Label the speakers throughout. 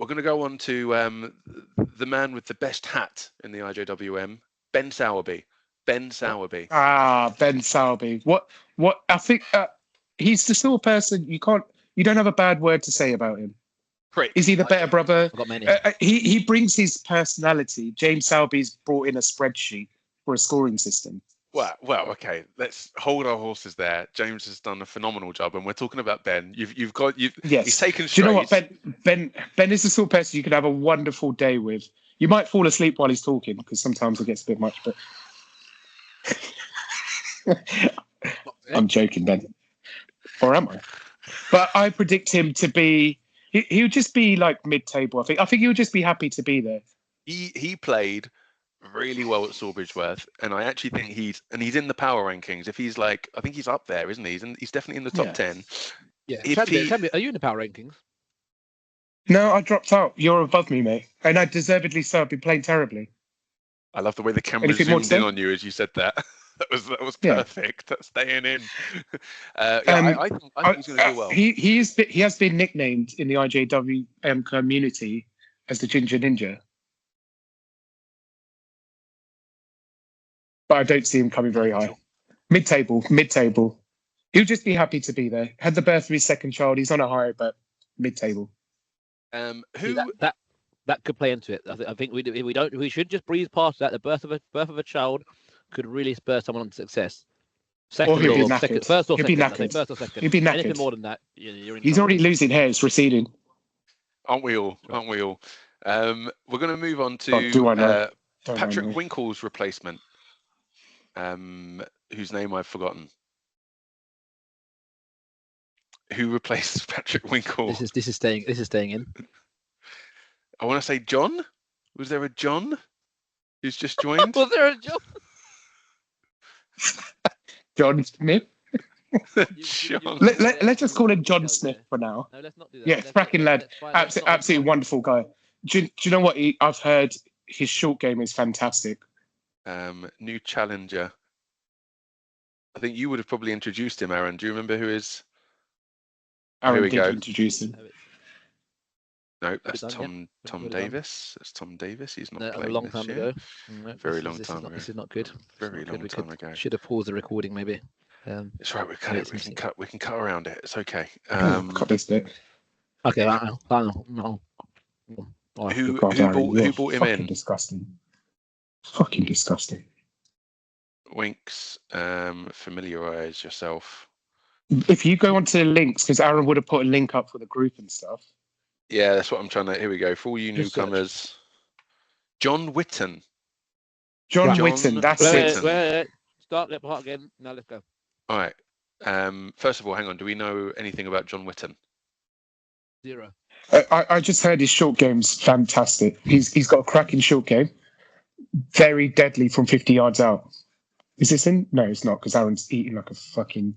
Speaker 1: we're going to go on to the man with the best hat in the IJWM, Ben Sowerby. Ben Sowerby.
Speaker 2: Ben Sowerby. What? I think he's the sort of person you don't have a bad word to say about him.
Speaker 1: Prick.
Speaker 2: Is he the better brother?
Speaker 3: I've got many.
Speaker 2: He brings his personality. James Sowerby's brought in a spreadsheet for a scoring system.
Speaker 1: Well, okay. Let's hold our horses there. James has done a phenomenal job, and we're talking about Ben.
Speaker 2: Yes.
Speaker 1: He's taken straight.
Speaker 2: Do you know what, Ben is the sort of person you could have a wonderful day with. You might fall asleep while he's talking because sometimes it gets a bit much. But I'm joking, Ben. Or am I? But I predict him to be. He would just be like mid-table. I think he would just be happy to be there.
Speaker 1: He played really well at Sawbridgeworth, and I actually think he's in the power rankings. If he's I think he's up there, isn't he? He's definitely in the top 10.
Speaker 3: Yeah. Chanbir, are you in the power rankings?
Speaker 2: No, I dropped out. You're above me, mate, and I deservedly so. I've been playing terribly.
Speaker 1: I love the way the camera zoomed in on you as you said that. That was perfect. That's staying in. I think he's going to do well.
Speaker 2: He has been nicknamed in the IJWM community as the Ginger Ninja. But I don't see him coming very high. Mid-table. He'll just be happy to be there. Had the birth of his second child. He's on a high, but mid-table.
Speaker 3: That could play into it. I think we should just breeze past that. The birth of a child could really spur someone on success.
Speaker 2: First or second. He'll be knackered.
Speaker 3: Anything more than that, you're in
Speaker 2: He's already losing hair. It's receding.
Speaker 1: Aren't we all? We're going to move on to Patrick Winkle's replacement. Whose name I've forgotten. Who replaced Patrick Winkle?
Speaker 3: This is staying in.
Speaker 1: I want to say John. Was there a John who's just joined?
Speaker 3: Was there a John?
Speaker 2: John Smith.
Speaker 1: John.
Speaker 2: Let's just call him John Smith for now.
Speaker 3: No, let's not do that.
Speaker 2: Yeah, cracking lad. Absolutely wonderful guy. Do you know what? I've heard his short game is fantastic.
Speaker 1: New challenger. I think you would have probably introduced him, Aaron. Do you remember who is?
Speaker 2: Aaron did introduce him.
Speaker 1: No, that's Tom Davis. That's Tom Davis. He's not playing
Speaker 3: a long time ago.
Speaker 1: Very long time ago.
Speaker 3: This is not good.
Speaker 1: Very long time ago.
Speaker 3: Should have paused the recording, maybe.
Speaker 1: It's right. We can cut around it. It's okay.
Speaker 2: Cut this bit.
Speaker 3: Okay.
Speaker 1: Who brought him in?
Speaker 2: Fucking disgusting.
Speaker 1: Winks. Familiarise yourself.
Speaker 2: If you go onto the links, because Aaron would have put a link up for the group and stuff.
Speaker 1: Yeah, that's what I'm trying to. Here we go. For all you newcomers, Jon Whitten.
Speaker 2: Jon Whitten. That's it.
Speaker 3: Wait. Start that part again. Now let's go.
Speaker 1: All right. First of all, hang on. Do we know anything about Jon Whitten?
Speaker 3: 0.
Speaker 2: I just heard his short game's fantastic. He's got a cracking short game. Very deadly from 50 yards out. Is this in? No, it's not, because Aaron's eating like a fucking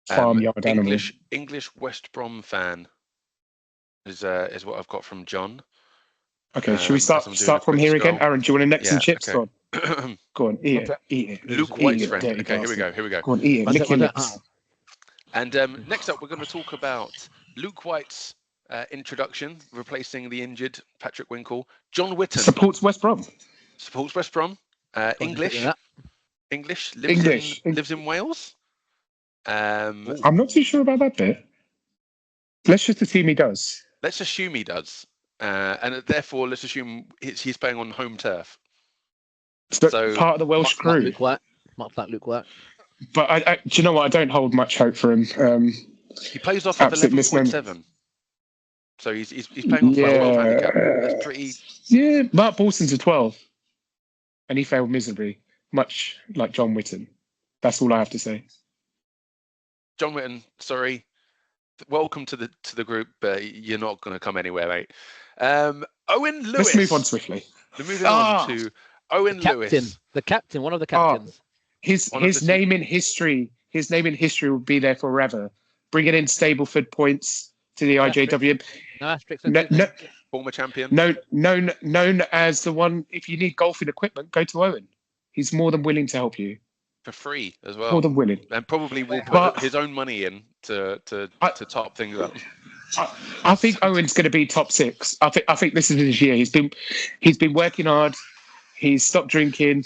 Speaker 2: farmyard animal.
Speaker 1: English West Brom fan is what I've got from John.
Speaker 2: Okay, should we start from here again? Aaron, do you want to neck some chips?
Speaker 1: Okay.
Speaker 2: Go on, eat it.
Speaker 1: Luke White's friend. Okay, here we go.
Speaker 2: Go on, eat it. Lick your lips.
Speaker 1: And next up, we're going to talk about Luke White's introduction, replacing the injured Patrick Winkle. Jon Whitten
Speaker 2: supports West Brom.
Speaker 1: English. Lives in Wales.
Speaker 2: I'm not too sure about that bit. Let's just assume he does.
Speaker 1: And therefore let's assume he's playing on home turf.
Speaker 2: So part of the Welsh crew.
Speaker 3: Much like Luke White.
Speaker 2: But I do you know what? I don't hold much hope for him.
Speaker 1: He plays off of 11.7. So he's playing on 12 handicap. That's pretty.
Speaker 2: Yeah, Mark Balson's a 12, and he failed miserably, much like Jon Whitten. That's all I have to say.
Speaker 1: Jon Whitten, sorry. Welcome to the group, but you're not going to come anywhere, mate. Owen Lewis.
Speaker 2: Let's move on swiftly.
Speaker 1: Moving on to Owen Lewis,
Speaker 3: the captain, one of the captains.
Speaker 2: His name in history. His name in history will be there forever. Bringing in Stableford points to the IJWM.
Speaker 3: No,
Speaker 1: former champion.
Speaker 2: Known as the one. If you need golfing equipment, go to Owen. He's more than willing to help you.
Speaker 1: For free as well.
Speaker 2: More than willing.
Speaker 1: And probably will put his own money in to top things up.
Speaker 2: I think Owen's going to be top 6. I think this is his year. He's been working hard. He's stopped drinking.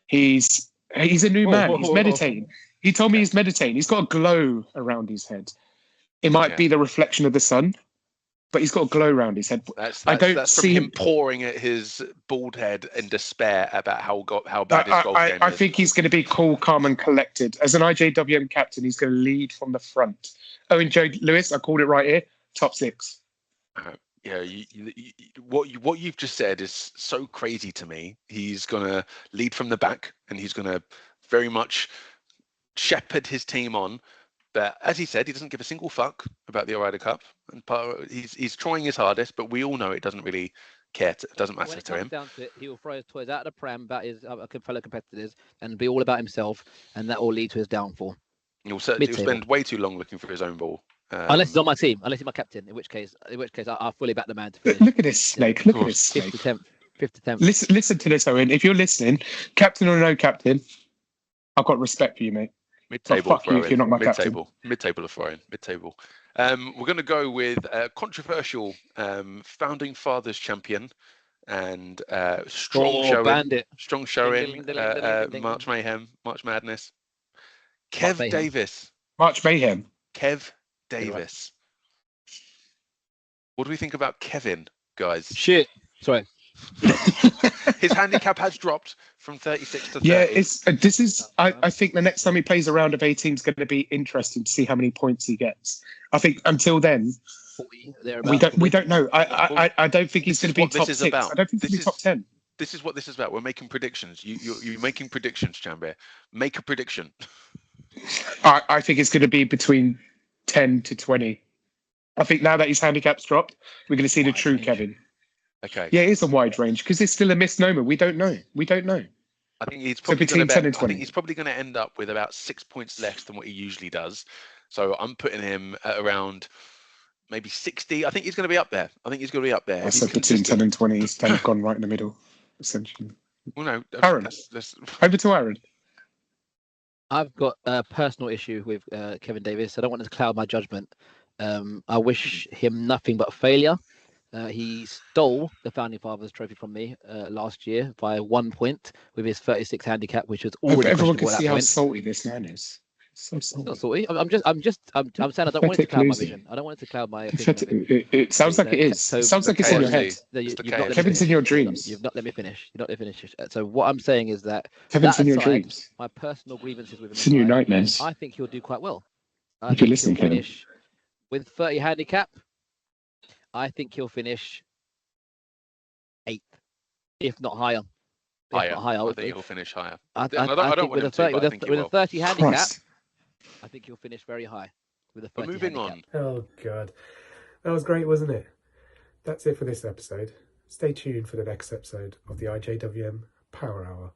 Speaker 2: He's a new man. He's meditating. He told me he's meditating. He's got a glow around his head. It might be the reflection of the sun, but he's got a glow around his head.
Speaker 1: That's from him pouring at his bald head in despair about how bad his golf game is.
Speaker 2: I think he's going to be cool, calm, and collected. As an IJWM captain, he's going to lead from the front. Owen Joe Lewis, I called it right here. Top 6.
Speaker 1: Yeah, what you've just said is so crazy to me. He's gonna lead from the back, and he's gonna very much shepherd his team on. But as he said, he doesn't give a single fuck about the Ryder Cup, and he's trying his hardest. But we all know it doesn't really care. It doesn't matter to him.
Speaker 3: Down to it, he will throw his toys out of the pram about his fellow competitors and be all about himself, and that will lead to his downfall.
Speaker 1: He'll spend way too long looking for his own ball.
Speaker 3: Unless he's on my team, unless he's my captain, in which case I'll fully back the man to finish.
Speaker 2: Look at this snake. Look at this snake.
Speaker 3: 5th to 10th.
Speaker 2: Listen to this, Owen. If you're listening, captain or no captain, I've got respect for you, mate.
Speaker 1: Mid-table.
Speaker 2: Fuck you if you're not my captain.
Speaker 1: Mid-table of throwing. Mid-table. We're going to go with a controversial founding fathers champion and strong showing. March Mayhem, March Madness. Kev Davis.
Speaker 2: March Mayhem.
Speaker 1: Kev Davis. What do we think about Kevin, guys?
Speaker 3: Shit. Sorry.
Speaker 1: His handicap has dropped from 36 to 30.
Speaker 2: Yeah, I think the next time he plays a round of 18 is going to be interesting to see how many points he gets. I think until then,
Speaker 3: 40,
Speaker 2: we don't know. I don't think he's going to be top 6. I don't think he's going to be top 10.
Speaker 1: This is what this is about. We're making predictions. You're making predictions, Chanbir. Make a prediction.
Speaker 2: I think it's going to be between 10 to 20. I think now that his handicap's dropped, we're going to see the true Kevin.
Speaker 1: Okay.
Speaker 2: Yeah, it is a wide range because it's still a misnomer. We don't know.
Speaker 1: I think he's probably
Speaker 2: between 10 and 20.
Speaker 1: I think he's probably going to end up with about 6 points less than what he usually does. So I'm putting him at around maybe 60. I think he's going to be up there.
Speaker 2: I said between 10 and 20. He's kind of gone right in the middle, essentially.
Speaker 1: Well, no.
Speaker 2: Aaron. Over to Aaron.
Speaker 3: I've got a personal issue with Kevin Davis. I don't want to cloud my judgment. I wish him nothing but failure. He stole the Founding Fathers trophy from me last year by 1 point with his 36 handicap, which was already
Speaker 2: everyone can see how salty this man is. So salty.
Speaker 3: Not salty. I'm saying I don't want it to cloud my vision. I don't want it to cloud my opinion.
Speaker 2: It sounds like it is. It sounds like it's in your head. Kevin's in your dreams.
Speaker 3: You've not let me finish. So what I'm saying is that
Speaker 2: Kevin's in your dreams.
Speaker 3: My personal grievances with him.
Speaker 2: It's in your nightmares.
Speaker 3: I think he'll do quite well.
Speaker 2: If you're listening, Kevin.
Speaker 3: With 30 handicap, I think he'll finish 8th, if not higher.
Speaker 1: I think he'll finish higher.
Speaker 3: I don't want him to, but I think he will. With a 30 handicap, I think he'll finish very high. With a 30
Speaker 1: moving on.
Speaker 4: Oh, God. That was great, wasn't it? That's it for this episode. Stay tuned for the next episode of the IJWM Power Hour.